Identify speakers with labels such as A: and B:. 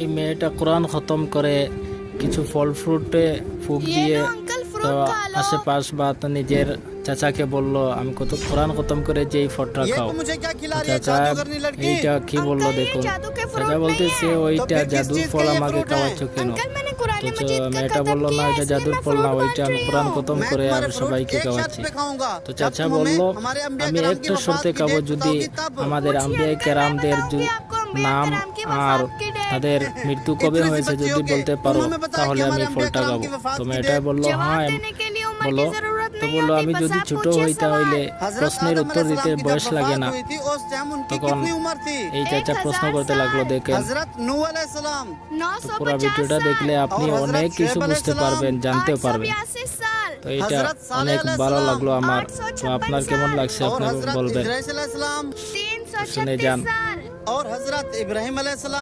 A: এই মেয়েটা কোরআন খতম করে কিছু ফল ফ্রুটে ফুক দিয়ে তো আশেপাশ বা তো নিজের চাচাকে বলল আমি কত কোরআন খতম করে যে এই ফলটা খাও। চাচা এইটা কি বললো দেখুন, চাচা বলতেছে ওইটা জাদুর ফল আমাকে খাওয়াচ্ছ কেন? তো মেয়েটা বললো না এটা জাদুর ফল না, ওইটা আমি কোরআন খতম করে আমি সবাইকে খাওয়াচ্ছি। তো চাচা বলল আমি একটা শর্তে খাবো, যদি আমাদের আম্বিয়া কেরামদের নাম আর তাদের মৃত্যু কবে হয়েছে যদি বলতে পারো তাহলে আমি ফলটা খাবো। তো মেয়েটা বললো হ্যাঁ বলো। তো বললো আমি যদি ছোট হইতে হইলে প্রশ্নের উত্তর দিতে বয়স লাগে না। তখন এই চাচা প্রশ্ন করতে লাগলো, দেখেন তো পুরো ভিডিওটা দেখলে আপনি অনেক কিছু বুঝতে পারবেন, জানতেও পারবেন। তো এটা অনেক ভালো লাগলো আমার। তো আপনার কেমন লাগছে আপনি বলবেন, শুনে যান।